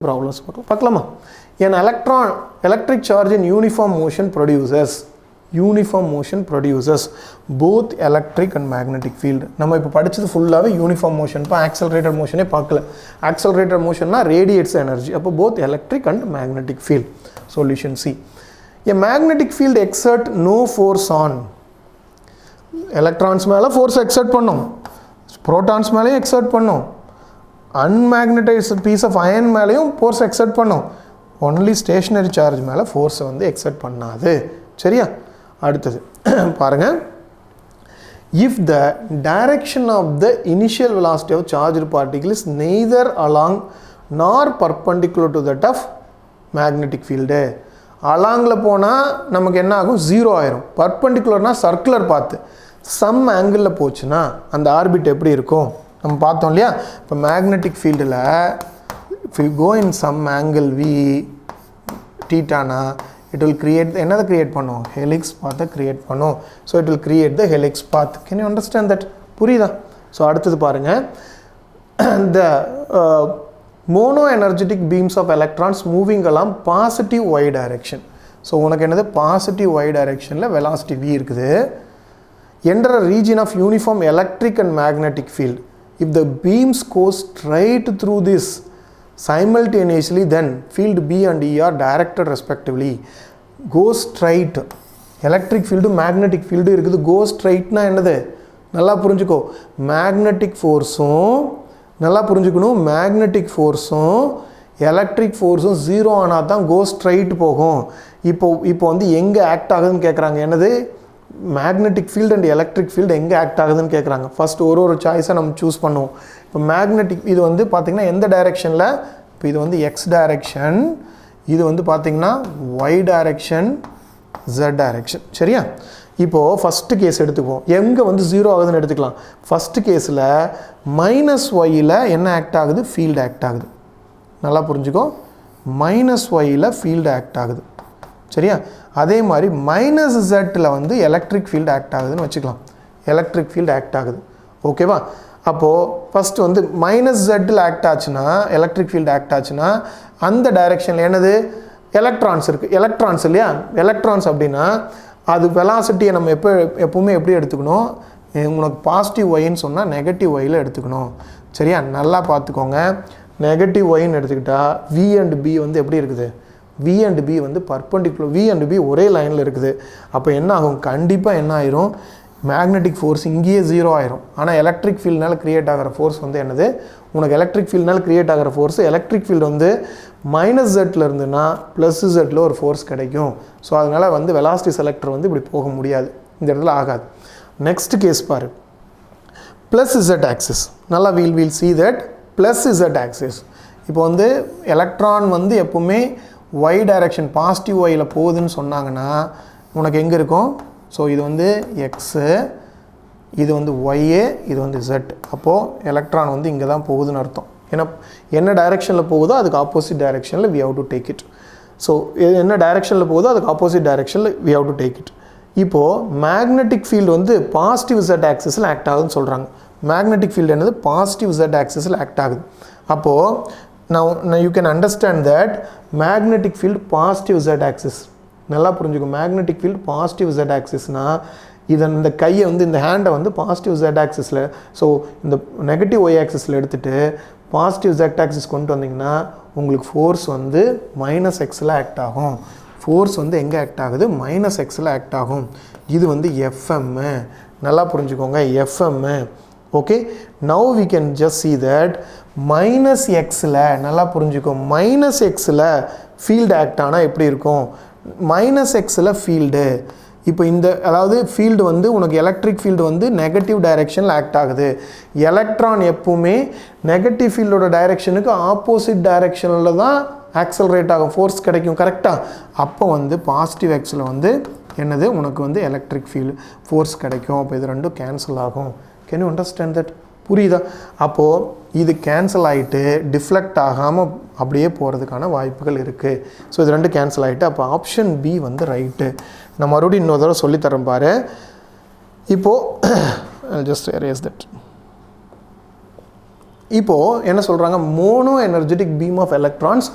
problems பார்க்கலாமா? An electric charge in uniform motion produces both electric and magnetic field. நம்ம இப்போ படிச்சது ஃபுல்லாவே யூனிஃபார்ம் மோஷன். இப்போ accelerated motion பார்க்கல. accelerated motionனா radiates energy. அப்போ both electric and magnetic field. Solution C. A magnetic field exert no force on. electrons மேல force exert பண்ணும். protons மேலயும் exert பண்ணும். unmagnetized piece of iron மேலயும் force exert பண்ணும். only stationary charge மேல force வந்து exert பண்ணாது. சரியா? அடுத்தது பாருங்க. if the direction of the initial velocity of charged particle is neither along nor perpendicular to that of magnetic field, alongல போனா நமக்கு என்ன ஆகும்? 0 ஆயிரும். perpendicularனா circular path, some angle போச்சுனா அந்த ஆர்பிட் எப்படி இருக்கும் நம்ம பார்த்தோம் இல்லையா? இப்போ magnetic fieldல if you go in some angle v theta na it will create another create பண்ணும் helix path create பண்ணும். so it will create the helix path. can you understand that? புரியுதா? so அடுத்து பாருங்க. the mono energetic beams of electrons moving along positive y direction. so உனக்கு என்னது positive y directionல velocity v இருக்குது. enter a region of uniform electric and magnetic field. if the beams go straight through this simultaneously, then field B and E are directed respectively. go straight, electric field magnetic field இருக்குது. go straight னா என்னது? நல்லா புரிஞ்சுக்கோ. magnetic forceம் நல்லா புரிஞ்சுக்கணும். magnetic forceம் electric forceம் 0 ஆனா தான் go straight போகும். இப்போ வந்து எங்க ஆக்ட் ஆகுதுன்னு கேக்குறாங்க. என்னது? magnetic field and electric field எங்க ஆக்ட் ஆகுதுன்னு கேக்குறாங்க. ஃபர்ஸ்ட் ஒரு சாய்ஸை நம்ம சூஸ் பண்ணுவோம். இப்போ மேக்னெட்டிக் இது வந்து பாத்தீங்கன்னா எந்த டைரக்ஷன்ல? இப்போ இது வந்து x டைரக்ஷன், இது வந்து பாத்தீங்கன்னா y டைரக்ஷன், z டைரக்ஷன். சரியா? இப்போ ஃபர்ஸ்ட் கேஸ் எடுத்துக்குவோம். எங்க வந்து 0 ஆகுதுன்னு எடுத்துக்கலாம். ஃபர்ஸ்ட் கேஸ்ல -y ல என்ன ஆக்ட் ஆகுது? ஃபீல்ட் ஆக்ட் ஆகுது. நல்லா புரிஞ்சுக்கோ. -y ல ஃபீல்ட் ஆக்ட் ஆகுது. சரியா? அதே மாதிரி -z ல வந்து எலக்ட்ரிக் ஃபீல்ட் ஆக்ட் ஆகுதுன்னு வச்சுக்கலாம். எலக்ட்ரிக் ஃபீல்ட் ஆக்ட் ஆகுது. ஓகேவா? அப்போ ஃபர்ஸ்ட் வந்து -z ல ஆக்ட் ஆச்சுனா, எலக்ட்ரிக் ஃபீல்ட் ஆக்ட் ஆச்சுனா அந்த டைரக்ஷன்ல என்னது? எலக்ட்ரான்ஸ் இருக்கு. எலக்ட்ரான்ஸ் இல்லையா? எலக்ட்ரான்ஸ் அப்படினா அது வெலாசிட்டியை நம்ம எப்பவுமே எப்படி எடுத்துக்கணும்? உங்களுக்கு பாசிட்டிவ் y ன்னு சொன்னா நெகட்டிவ் y ல எடுத்துக்கணும். சரியா? நல்லா பார்த்துக்கோங்க. நெகட்டிவ் y ன்னு எடுத்துக்கிட்டா v and b வந்து எப்படி இருக்குது? v and b வந்து பர்பெண்டிகுலர். v and b ஒரே லைன்ல இருக்குது. அப்போ என்ன ஆகும்? கண்டிப்பா என்ன ஆயிரும்? மேக்னெட்டிக் ஃபோர்ஸ் இங்கேயே 0 ஆயிரும். ஆனா எலக்ட்ரிக் ஃபீல்ட்னால கிரியேட் ஆகிற ஃபோர்ஸ் வந்து என்னது? உனக்கு எலக்ட்ரிக் ஃபீல்ட்னால கிரியேட் ஆகிற ஃபோர்ஸ், எலக்ட்ரிக் ஃபீல்ட் வந்து -z ல இருந்துனா +z ல ஒரு ஃபோர்ஸ் கிடைக்கும். ஸோ அதனால வந்து வெலாசிட்டி செலக்டர் வந்து இப்படி போக முடியாது. இந்த இடத்துல ஆகாது. நெக்ஸ்ட் கேஸ் பாரு. +z axis. நல்லா we'll see that +z axis. இப்போ வந்து எலக்ட்ரான் வந்து எப்பவுமே y டைரக்ஷன் பாசிட்டிவ் y ல போகுதுன்னு சொன்னாங்கன்னா உனக்கு எங்க இருக்கும்? ஸோ இது வந்து x, இது வந்து y, இது வந்து z. அப்போ எலக்ட்ரான் வந்து இங்க தான் போகுதுன்னு அர்த்தம். ஏன்னா என்ன டைரக்ஷன்ல போகுதோ அதுக்கு ஆப்போசிட் டைரக்ஷன்ல we have to take it. So என்ன டைரக்ஷன்ல போகுதோ அதுக்கு ஆப்போசிட் டைரக்ஷன்ல we have to take it. இப்போ மேக்னெட்டிக் ஃபீல்ட் வந்து பாசிட்டிவ் z ஆக்சிஸ்ல ஆக்ட் ஆகுதுன்னு சொல்றாங்க. மேக்னெட்டிக் ஃபீல்ட் என்னது? பாசிட்டிவ் z ஆக்சிஸ்ல ஆக்ட் ஆகுது. அப்போ now you can understand that magnetic field positive z axis. நல்லா புரிஞ்சுக்கோ. magnetic field positive z axis னா இந்த கையை வந்து இந்த ஹேண்டை வந்து பாசிட்டிவ் z ஆக்சிஸ்ல, ஸோ இந்த நெகட்டிவ் y ஆக்சிஸ்ல எடுத்துட்டு பாசிட்டிவ் z ஆக்சிஸ் கொண்டு வந்தீங்கன்னா உங்களுக்கு ஃபோர்ஸ் வந்து -x ல ஆக்ட் ஆகும். ஃபோர்ஸ் வந்து எங்க ஆக்ட் ஆகுது? -x ல ஆக்ட் ஆகும். இது வந்து fm. நல்லா புரிஞ்சுக்கோங்க. fm. okay, now we can just see that -x ல நல்லா புரிஞ்சுக்கோ. -x ல ஃபீல்ட் ஆக்ட் ஆனா எப்படி இருக்கும்? -x ல ஃபீல்டு இப்போ இந்த அதாவது ஃபீல்டு வந்து உனக்கு எலக்ட்ரிக் ஃபீல்டு வந்து நெகட்டிவ் டைரக்ஷன்ல ஆக்ட் ஆகுது. எலக்ட்ரான் எப்பவுமே நெகட்டிவ் ஃபீல்டோட டைரக்ஷனுக்கு ஆப்போசிட் டைரக்ஷன்ல தான் ஆக்சலரேட் ஆகும், ஃபோர்ஸ் கிடைக்கும். கரெக்டா? அப்போ வந்து பாசிட்டிவ் x ல வந்து என்னது? உனக்கு வந்து எலக்ட்ரிக் ஃபீல்ட் ஃபோர்ஸ் கிடைக்கும். அப்போ இது ரெண்டும் கேன்சல் ஆகும். can you understand that? புரியுதா? அப்போ இது கேன்சல் ஆயிட்டு டிஃப்ளெக்ட் ஆகாம அப்படியே போறதுக்கான வாய்ப்புகள் இருக்கு. ஸோ இது ரெண்டு கேன்சல் ஆயிட்டு அப்போ ஆப்ஷன் பி வந்து ரைட்டு. நான் மறுபடியும் இன்னொரு தடவை சொல்லி தரேன் பாரு. இப்போ I'll just erase that. இப்போது என்ன சொல்கிறாங்க, mono energetic beam of electrons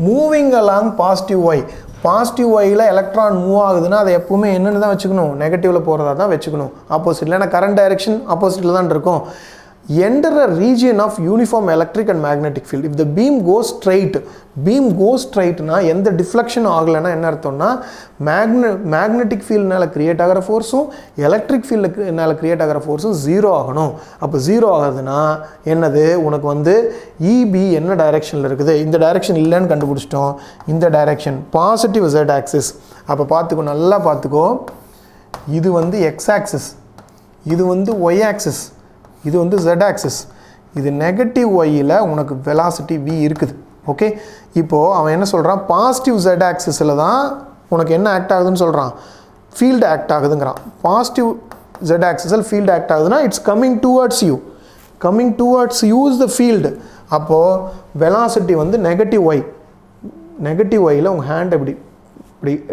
moving along positive y. Positive ஒயில் எலக்ட்ரான் மூவ் ஆகுதுன்னா அதை எப்பவுமே என்னென்னு தான் வச்சுக்கணும், நெகட்டிவில் போகிறதா தான் வச்சுக்கணும், ஆப்போசிட்டில். ஏன்னா கரண்ட் டைரெக்ஷன் ஆப்போசிட்டில் தான் இருக்கும். enter a region of uniform electric and magnetic field. If the beam goes straight na எந்த deflection ஆகலைன்னா என்ன அர்த்தம்னா magnetic field நால கிரியேட் ஆகிற ஃபோர்ஸும் எலக்ட்ரிக் ஃபீல்டுனால கிரியேட் ஆகிற ஃபோர்ஸும் ஜீரோ ஆகணும். அப்போ ஜீரோ ஆகுதுன்னா என்னது, உனக்கு வந்து இபி என்ன டைரெக்ஷனில் இருக்குது, இந்த டைரெக்ஷன் இல்லைன்னு கண்டுபிடிச்சிட்டோம். இந்த டைரெக்ஷன் பாசிட்டிவ் z ஆக்சிஸ். அப்போ பார்த்துக்கோ, நல்லா பார்த்துக்கோ, இது வந்து x ஆக்சிஸ், இது வந்து y ஆக்சிஸ், இது வந்து z ஆக்சிஸ். இது நெகட்டிவ் ஒய்யில் உனக்கு வெலாசிட்டி v இருக்குது. ஓகே, இப்போது அவன் என்ன சொல்கிறான், பாசிட்டிவ் z ஆக்சிஸில் தான் உனக்கு என்ன ஆக்ட் ஆகுதுன்னு சொல்கிறான், ஃபீல்டு ஆக்ட் ஆகுதுங்கிறான். பாசிட்டிவ் z ஆக்சிஸில் ஃபீல்டு ஆக்ட் ஆகுதுன்னா it's coming towards you is the field. அப்போது வெலாசிட்டி வந்து நெகட்டிவ் ஒய்யில் உங்கள் ஹேண்ட் இப்படி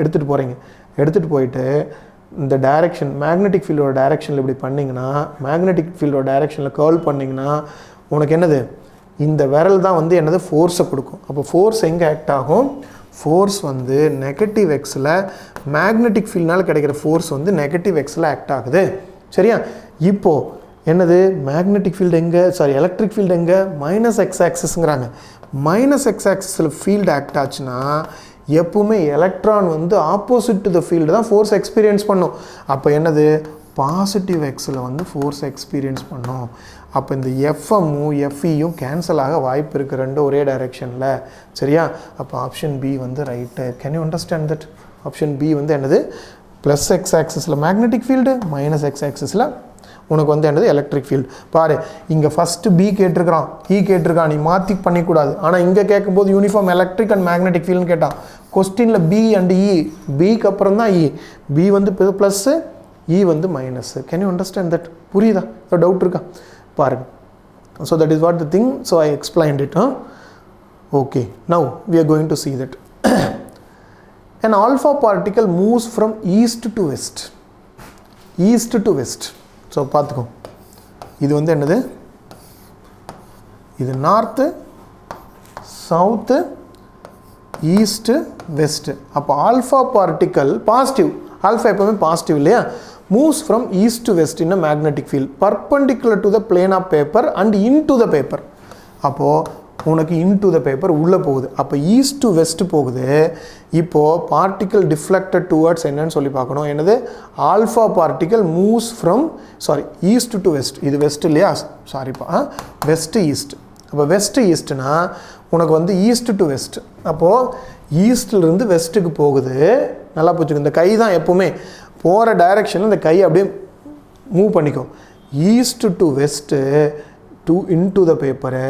எடுத்துகிட்டு போகிறீங்க. எடுத்துகிட்டு போயிட்டு இந்த டைரெக்ஷன் மேக்னெட்டிக் ஃபீல்டோட டைரெக்ஷனில் இப்படி பண்ணிங்கன்னா, மேக்னெட்டிக் ஃபீல்டோட டைரெக்ஷனில் கர்ல் பண்ணிங்கன்னா உனக்கு என்னது, இந்த விரல் தான் வந்து என்னது ஃபோர்ஸை கொடுக்கும். அப்போ ஃபோர்ஸ் எங்கே ஆக்ட் ஆகும், ஃபோர்ஸ் வந்து நெகட்டிவ் எக்ஸில், மேக்னெட்டிக் ஃபீல்ட்னால கிடைக்கிற ஃபோர்ஸ் வந்து நெகட்டிவ் எக்ஸில் ஆக்ட் ஆகுது. சரியா? இப்போது என்னது, மேக்னெட்டிக் ஃபீல்டு எங்கே, எலக்ட்ரிக் ஃபீல்டு எங்கே, மைனஸ் எக்ஸ் ஆக்சிஸ்ங்கிறாங்க. மைனஸ் எக்ஸ் ஆக்சிஸில் ஃபீல்டு ஆக்ட் ஆச்சுன்னா எப்பவுமே எலக்ட்ரான் வந்து ஆப்போசிட் டு த ஃபீல்டு தான் ஃபோர்ஸ் எக்ஸ்பீரியன்ஸ் பண்ணும். அப்போ என்னது, பாசிட்டிவ் எக்ஸில் வந்து ஃபோர்ஸ் எக்ஸ்பீரியன்ஸ் பண்ணும். அப்போ இந்த எஃப்எம்மும் எஃப்இயும் கேன்சல் ஆக வாய்ப்பு இருக்குது, ரெண்டும் ஒரே டைரெக்ஷனில். சரியா? அப்போ ஆப்ஷன் பி வந்து right. Can you understand that? Option B வந்து என்னது, ப்ளஸ் எக்ஸ் ஆக்சிஸில் மேக்னெட்டிக் ஃபீல்டு, மைனஸ் எக்ஸ் ஆக்சிஸில் உனக்கு வந்து என்னது எலக்ட்ரிக் ஃபீல்டு. பாரு, இங்கே ஃபஸ்ட்டு பி கேட்டிருக்கான், கேட்டிருக்கான், நீ மாற்றி பண்ணிக்கூடாது. ஆனால் இங்கே கேட்கும்போது யூனிஃபார்ம் எலக்ட்ரிக் அண்ட் மேக்னெட்டிக் ஃபீல்டுன்னு கேட்டான். கொஸ்டினில் பி அண்ட் இ, பிக்கு அப்புறம் தான் இ, பி வந்து ப்ளஸ்ஸு, இ வந்து minus. Can you understand that? புரியுதா? டவுட் இருக்கா பாருங்க. So that is what the thing. So I explained it. Okay, now we are going to see that. An alpha particle moves from east to west. So பார்த்துக்கோ, இது வந்து என்னது, இது north, south, east, west. அப்போ alpha particle positive, alpha எப்பவுமே positive இல்லையா, moves from east to west in a magnetic field perpendicular to the plane of paper and into the paper. அப்போது உனக்கு இன் டு த பேப்பர் உள்ளே போகுது. அப்போ east to west போகுது. இப்போது particle deflected towards என்னன்னு சொல்லி பார்க்கணும். என்னது, alpha particle moves from east to west. இது வெஸ்ட் இல்லையா, வெஸ்ட் ஈஸ்ட். அப்போ வெஸ்ட் ஈஸ்ட்னா உனக்கு வந்து ஈஸ்ட் டு வெஸ்ட். அப்போது ஈஸ்ட்லேருந்து வெஸ்ட்டுக்கு போகுது. நல்லா போச்சுக்கு, இந்த கை தான் எப்போவுமே போகிற டைரெக்ஷனில் இந்த கை அப்படியே மூவ் பண்ணிக்கும். East to west into the paper,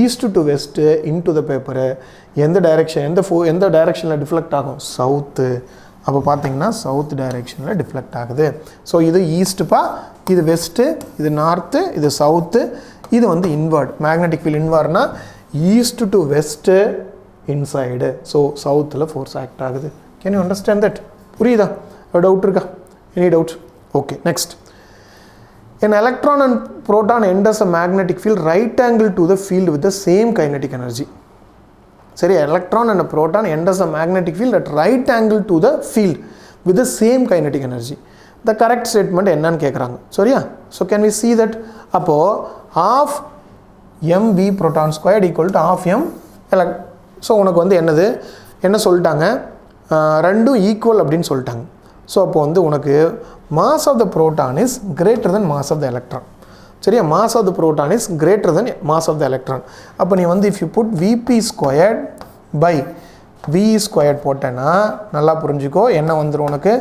east to west into the paper. எந்த டைரெக்ஷன், எந்த டைரெக்ஷனில் டிஃப்ளெக்ட் ஆகும், சவுத்து. அப்போ பார்த்தீங்கன்னா சவுத் டைரெக்ஷனில் டிஃப்ளெக்ட் ஆகுது. ஸோ இது ஈஸ்ட்டுப்பா, இது வெஸ்ட்டு, இது நார்த்து, இது சவுத்து, இது வந்து இன்வர்ட். மேக்னெட்டிக் ஃபீல்ட் இன்வர்ட்னா east to west inside. So சவுத்தில் ஃபோர்ஸ் ஆக்ட் ஆகுது. Can you understand that? புரியுதா? டவுட் இருக்கா? Any doubt? Okay, next. An electron and proton enters a magnetic field right angle to the field with the same kinetic energy. சரி, electron and a proton enters a magnetic field at right angle to the field with the same kinetic energy. The correct statement என்னன்னு கேட்குறாங்க. சரியா? So can we see that? அப்போது half mv proton squared equal to half m elect. So உனக்கு வந்து என்னது, என்ன சொல்லிட்டாங்க, ரெண்டும் ஈக்குவல் அப்படின்னு சொல்லிட்டாங்க. ஸோ அப்போ வந்து உனக்கு mass of the proton is greater than mass of the electron. சரியா? mass of the proton is greater than mass of the electron. அப்போ நீ வந்து if you put vp squared by v squared போட்டேன்னா நல்லா புரிஞ்சுக்கோ, என்ன வந்துடும் உனக்கு,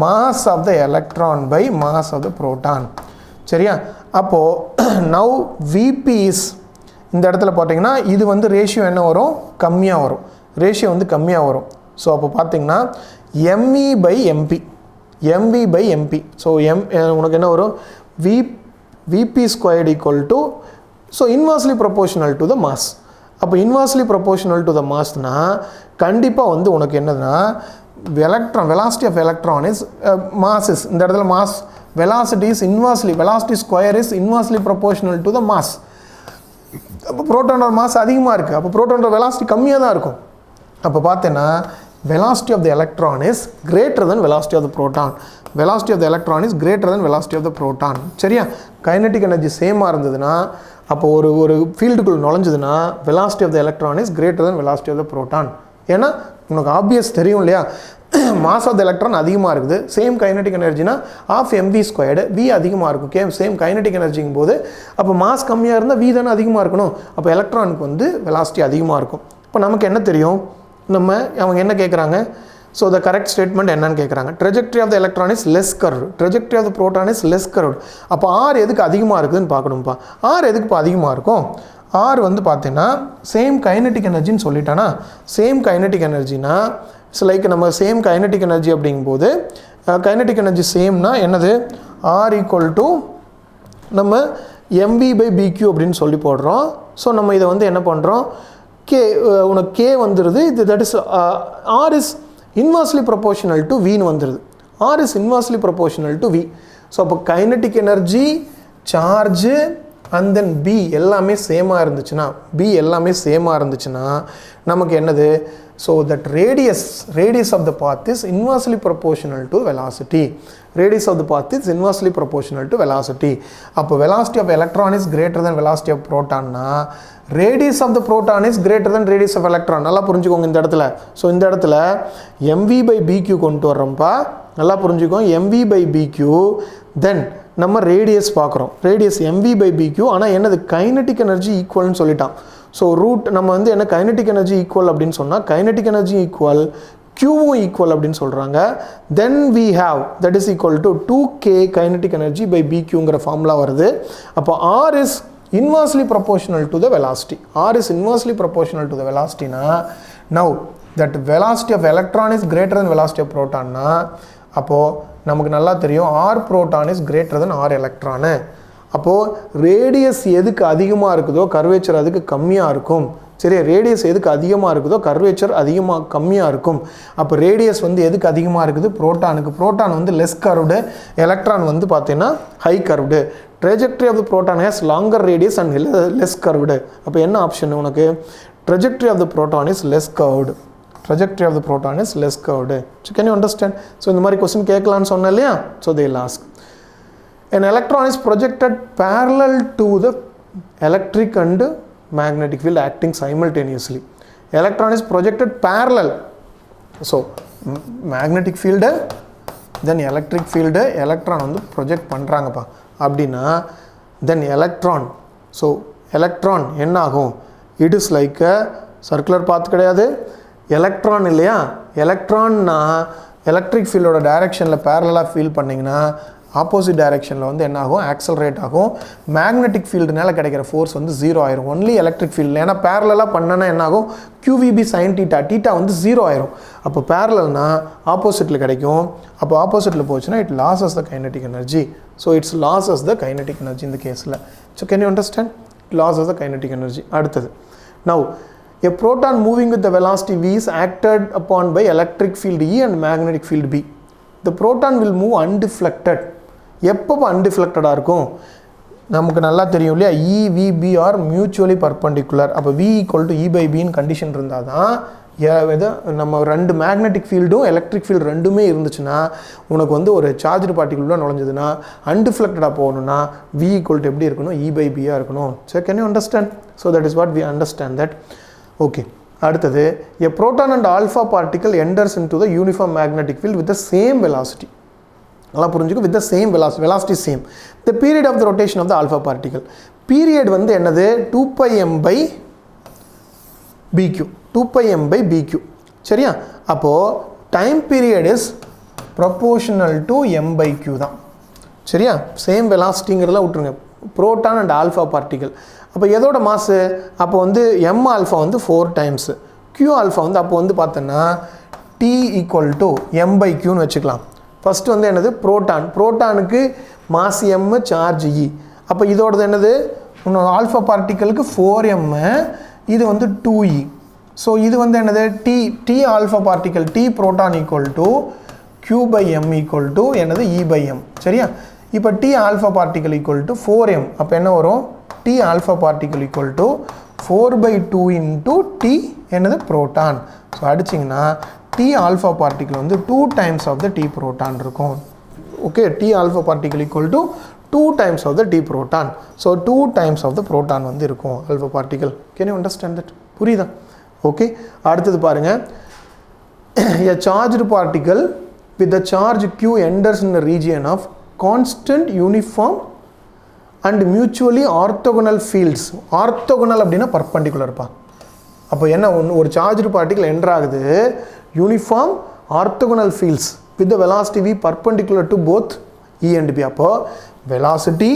mass of the electron by mass of the proton. சரியா? அப்போது now vp is இந்த இடத்துல பார்த்தீங்கன்னா இது வந்து ரேஷியோ என்ன வரும், கம்மியாக வரும். ரேஷியோ வந்து கம்மியாக வரும். ஸோ அப்போ பார்த்தீங்கன்னா me by mp, mv by mp. So உனக்கு என்ன வரும், vp squared equal to, so inversely proportional to the mass. அப்போ இன்வர்ஸ்லி ப்ரொபோர்ஷனல் டு த மாஸ்னா கண்டிப்பாக வந்து உனக்கு என்னதுன்னா electron, velocity of electron is mass is, இந்த இடத்துல mass, velocity is inversely, velocity square is inversely proportional to the mass. அப்போ புரோட்டானோட mass அதிகமாக இருக்குது, அப்போ புரோட்டானோட வெலாசிட்டி கம்மியாக தான் இருக்கும். அப்போ பார்த்தேன்னா velocity of the electron is greater than velocity of the proton. Velocity of the electron is greater than velocity of the proton. சரியா? கைனடிக் எனர்ஜி சேமாக இருந்ததுன்னா அப்போ ஒரு ஃபீல்டுக்குள்ள நுழைஞ்சதுன்னா velocity of the electron is greater than velocity of the proton. ஏன்னா உனக்கு obvious தெரியும் இல்லையா, mass of the electron அதிகமாக இருக்குது, சேம் கைனடிக் எனர்ஜினா ஆஃப் mv ஸ்கொயர்டு, v அதிகமாக இருக்கும். சேம் கைனடிக் எனர்ஜிங்கும் போது அப்போ மாஸ் கம்மியாக இருந்தால் v தானே அதிகமாக இருக்கணும். அப்போ எலக்ட்ரானுக்கு வந்து வெலாசிட்டி அதிகமாக இருக்கும். இப்போ நமக்கு என்ன தெரியும், அவங்க என்ன கேட்குறாங்க, ஸோ த கரெக்ட் ஸ்டேட்மெண்ட் என்னன்னு கேட்குறாங்க. Trajectory of the electron is less curved, trajectory of the proton is less curved. அப்போ ஆர் எதுக்கு அதிகமாக இருக்குதுன்னு பார்க்கணும்ப்பா. ஆர் எதுக்குப்பா அதிகமாக இருக்கும், ஆர் வந்து பார்த்தீங்கன்னா சேம் கைனடிக் எனர்ஜின்னு சொல்லிட்டானா, சேம் கைனடிக் எனர்ஜினா இட்ஸ் லைக் நம்ம சேம் கைனடிக் எனர்ஜி அப்படிங்கும்போது கைனடிக் எனர்ஜி சேம்னா என்னது, ஆர் ஈக்குவல் டு நம்ம mv/bq அப்படின்னு சொல்லி போடுறோம். ஸோ நம்ம இதை வந்து என்ன பண்ணுறோம், கே உனக்கு கே வந்துடுது, இது that is R is inversely proportional to வின்னு வந்துடுது. R is inversely proportional to V. So அப்போ kinetic energy, charge and then B எல்லாமே சேமாக இருந்துச்சுன்னா நமக்கு என்னது, so that radius of the path is inversely proportional to velocity. Radius of the path is inversely proportional to velocity. அப்போ velocity of electron is greater than velocity of proton னா radius of the proton is greater than radius of electron. நல்லா புரிஞ்சுக்கோங்க இந்த இடத்துல. So இந்த இடத்துல mv/bq கொண்டு வர்றோம்ப்பா, நல்லா புரிஞ்சுக்கோங்க. mv/bq தென் நம்ம ரேடியஸ் பார்க்குறோம், ரேடியஸ் mv/bq. ஆனால் என்னது கைனடிக் எனர்ஜி ஈக்குவல்னு சொல்லிட்டான். ஸோ ரூட் நம்ம வந்து என்ன கைனடிக் எனர்ஜி ஈக்குவல் அப்படின்னு சொன்னால் கைனடிக் எனர்ஜி ஈக்குவல் Qவும் ஈக்குவல் அப்படின்னு சொல்கிறாங்க. Then we have that is equal to 2k kinetic energy by பிக்யூங்கிற ஃபார்முலா வருது. அப்போ R is inversely proportional to the velocity. R is inversely proportional to the வெலாசிட்டினா now that velocity of electron is greater than velocity of ப்ரோட்டான்னா அப்போது நமக்கு நல்லா தெரியும் R proton is greater than R electron. அப்போது radius எதுக்கு அதிகமாக இருக்குதோ கர்வேச்சர் அதுக்கு கம்மியாக இருக்கும். சரி, ரேடியஸ் எதுக்கு அதிகமாக இருக்குதோ கர்வேச்சர் கம்மியாக இருக்கும். அப்போ ரேடியஸ் வந்து எதுக்கு அதிகமாக இருக்குது, புரோட்டானுக்கு. புரோட்டான் வந்து லெஸ் கர்வ்டு, எலக்ட்ரான் வந்து பார்த்தீங்கன்னா high curved. Trajectory of the proton has longer radius and less curved. அப்போ என்ன ஆப்ஷன் உனக்கு, trajectory of the proton is less curved. Trajectory of the proton is less curved. So can you understand? So இந்த மாதிரி question கேட்கலான்னு சொன்னேன் இல்லையா. So they will ask. An electron is projected parallel to the electric and magnetic field acting simultaneously. Electron is projected parallel. So magnetic field then electric field electron வந்து project பண்ணுறாங்கப்பா அப்படின்னா then electron. So electron என்ன ஆகும், it is like a circular path கிடையாது, electron இல்லையா. எலக்ட்ரான்னா electric ஃபீல்டோட டைரெக்ஷனில் பேரலாக feel பண்ணிங்கன்னா opposite டைரெக்ஷனில் வந்து என்ன ஆகும், ஆக்சலரேட் ஆகும். மேக்னெட்டிக் ஃபீல்டுனால கிடைக்கிற ஃபோர்ஸ் வந்து 0 ஆயிரும். Only electric field. ஏன்னா பேரலாக பண்ணனா என்ன ஆகும், QVB sin θ வந்து 0 ஆயிரும். அப்போ பேரலல்னா ஆப்போசிட்டில் கிடைக்கும். அப்போ ஆப்போசிட்டில் போச்சுன்னா it losses the kinetic energy. So it's losses the kinetic energy இந்த கேஸில். So can you understand, losses the kinetic energy. அடுத்தது now a proton moving with the velocity v is acted upon by electric field E and magnetic field B. The proton will move undeflected. எப்போ undeflected இருக்கும் நமக்கு நல்லா தெரியும் இல்லையா. E, V, B are mutually perpendicular. அப்போ V equal to E/B ன்னு condition இருந்தால் தான் நம்ம ரெண்டு மேக்னெட்டிக் ஃபீல்டும் எலக்ட்ரிக் ஃபீல்டு ரெண்டுமே இருந்துச்சுன்னா உனக்கு வந்து ஒரு சார்ஜ்டு பார்ட்டிகுலராக நுழைஞ்சதுன்னா அன்டிஃப்ளெக்டடாக போகணுன்னா V equal to எப்படி இருக்கணும், E/B இருக்கணும். So can you understand. So that is what we understand that. Okay, அடுத்தது a proton and alpha particle enters into the uniform magnetic field with the same velocity. நல்லா புரிஞ்சுக்கும், with the same velocity same. The period of the rotation of the alpha particle. Period வந்து என்னது, 2πm/bq. 2πm/bq. சரியா. அப்போது time period is proportional to m/q தான். சரியா. Same வெலாசிட்டிங்கிறதுலாம் விட்டுருங்க. Proton and alpha particle. அப்போ எதோட மாசு, அப்போ வந்து m ஆல்ஃபா வந்து 4 times, q ஆல்ஃபா வந்து அப்போ வந்து பார்த்தோன்னா t equal to m/qன்னு வச்சுக்கலாம். ஃபஸ்ட்டு வந்து என்னது, புரோட்டானுக்கு மாஸ் m, சார்ஜ் e. அப்போ இதோடது என்னது, இன்னொரு ஆல்ஃபா பார்ட்டிக்கலுக்கு 4m, இது வந்து 2e. ஸோ இது வந்து என்னது, t alpha particle t proton equal to q/m equal to என்னது E/m. சரியா. இப்போ t alpha particle equal to 4m. அப்போ என்ன வரும், T alpha particle equal to 4 by 2 into T என்னது proton. ஸோ அடிச்சிங்கன்னா T alpha particle வந்து 2 times of the T proton இருக்கும். Okay, T alpha particle equal to 2 times of the T proton. So 2 times of the proton வந்து இருக்கும் alpha particle. Can you understand that? புரியுதா? Okay, அடுத்தது பாருங்க. A charged particle with the charge Q enters in the region of constant uniform and mutually orthogonal fields. Orthogonal அப்படின்னா perpendicular பா. அப்போ என்ன ஒரு charged particle enter ஆகுது uniform orthogonal fields with the velocity v perpendicular to both E and B. அப்போ velocity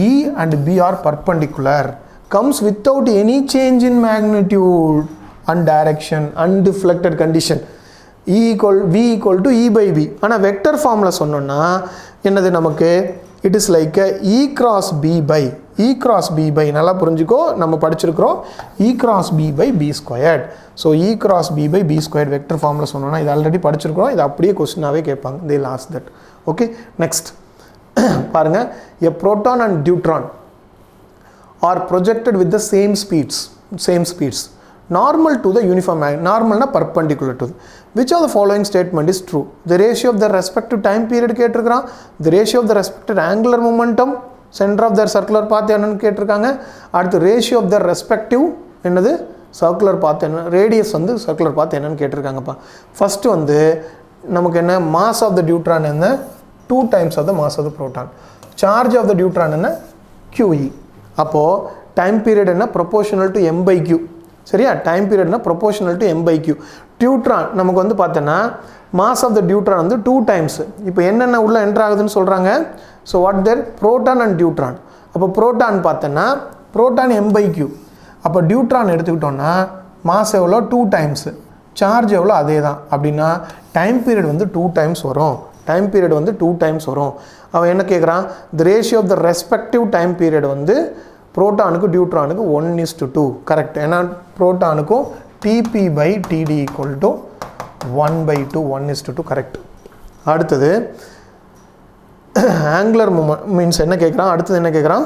E and B are perpendicular, comes without any change in magnitude and direction, undeflected condition. V equal to E by B. ஆனால் vector ஃபார்மில் சொன்னோன்னா என்னது நமக்கு it is like a E cross B by நல்லா புரிஞ்சுக்கோ, நம்ம படிச்சிருக்கிறோம் E cross B by B squared. So E cross B by B squared vector ஃபார்மில் சொன்னோன்னா இது ஆல்ரெடி படிச்சிருக்கிறோம், இது அப்படியே கொஸ்டினாகவே கேட்பாங்க. they will ask that. Okay, next பாருங்க. a proton and deuteron are projected with the same speeds normal to the uniform, normal na perpendicular to. Which of the following statement is true? The ratio of the respective time period கேட்டிருக்கிறான், the ratio of the respective angular momentum, center of their circular path என்னன்னு கேட்டிருக்காங்க, அடுத்து ratio of their respective என்னது circular path என்ன, radius வந்து circular path என்னன்னு கேட்டிருக்காங்கப்பா. First வந்து நமக்கு என்ன mass of the deuteron என்ன 2 times of the mass of the proton, charge of the deuteron என்ன QE. அப்போ time period என்ன proportional to m by q. சரியா, டைம் பீரியட்னா proportional to m by q. Deuteron நமக்கு வந்து பார்த்தோன்னா மாஸ் ஆஃப் த டியூட்ரான் வந்து 2 times. இப்போ என்னென்ன உள்ள என்ட்ரு ஆகுதுன்னு சொல்கிறாங்க. So what there proton and deuteron. அப்போ ப்ரோட்டான் பார்த்தோன்னா ப்ரோட்டான் m by q. அப்போ டியூட்ரான் எடுத்துக்கிட்டோன்னா மாஸ் எவ்வளோ 2 times, சார்ஜ் எவ்வளோ அதே தான். அப்படின்னா டைம் பீரியட் வந்து 2 times வரும். டைம் பீரியட் வந்து 2 times வரும். அவன் என்ன கேட்குறான், the ratio of the respective time period வந்து புரோட்டானுக்கு டியூட்ரானுக்கு 1:2 கரெக்ட். ஏன்னா புரோட்டானுக்கும் TP by TD equal to 1/2 1:2 correct. அடுத்தது ஆங்குலர் மீன்ஸ் என்ன கேட்குறான், அடுத்தது என்ன கேட்குறான்,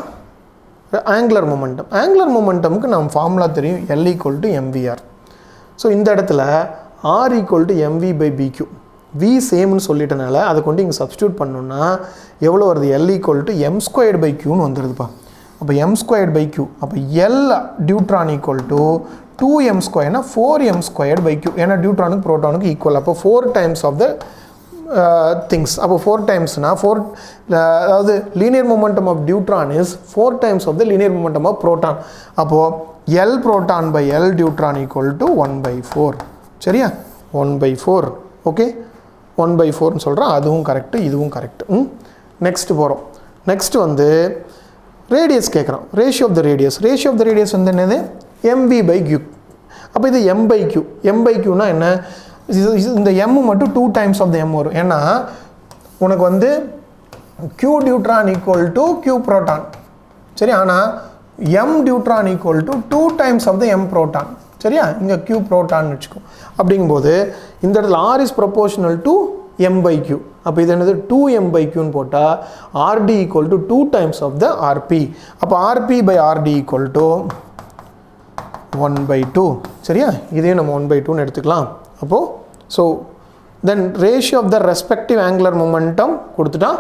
ஆங்குலர் மொமெண்டம். ஆங்குலர் மொமெண்டமுக்கு நம்ம ஃபார்முலா தெரியும், L equal to mvr. So இந்த இடத்துல R equal to mv by bq. V சேம்னு சொல்லிட்டனால அதை கொண்டு இங்கே சப்ஸ்டியூட் பண்ணோன்னா எவ்வளோ வருது, L equal to m squared by qன்னு வந்துடுதுப்பா. அப்போ m squared by q. அப்போ L deuteron equal to 2m squared 4m squared by q. ஏன்னா டியூட்ரானுக்கு ப்ரோட்டானுக்கு ஈக்குவல். அப்போ 4 times of the things. அப்போ 4 timesனா 4 அதாவது linear momentum of deuteron is 4 times of the linear momentum of proton. அப்போது L proton by L deuteron equal to 1/4. சரியா, 1/4. Okay, 1/4ன்னு சொல்கிறேன், அதுவும் correct இதுவும் கரெக்டு. நெக்ஸ்ட் போகிறோம். நெக்ஸ்ட் வந்து ரேடியஸ் கேட்குறோம். ரேஷியோ ஆஃப் த ரேடியஸ் வந்து என்னது mv by q. அப்போ இது m by q. m by qனா என்ன, இந்த m மட்டும் 2 times of the m வரும். ஏன்னா உனக்கு வந்து q deuteron equal to q proton. சரி, ஆனால் m deuteron equal to 2 times of the m proton. சரியா, இங்கே q ப்ரோட்டான்னு வச்சுக்கோ. அப்படிங்கும்போது இந்த இடத்துல r is proportional to m by q. அப்போ இது என்னது 2m by qன்னு போட்டால் rd equal to 2 times of the rp. அப்போ rp by rd equal to 1/2. சரியா, இதையும் நம்ம 1/2ன்னு எடுத்துக்கலாம். அப்போது so then ratio of the respective angular momentum கொடுத்துட்டா,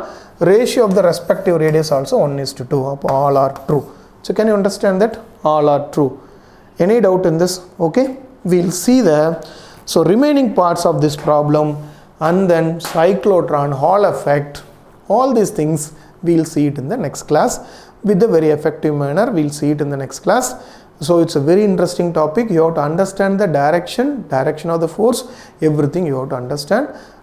ratio of the respective radius also 1:2. அப்போ all are true. So can you understand that all are true. Any doubt in this? Okay, we'll see the remaining parts of this problem, and then cyclotron, Hall effect, all these things we'll see it in the next class with a very effective manner. We'll see it in the next class. So it's a very interesting topic. You have to understand the direction of the force, everything you have to understand.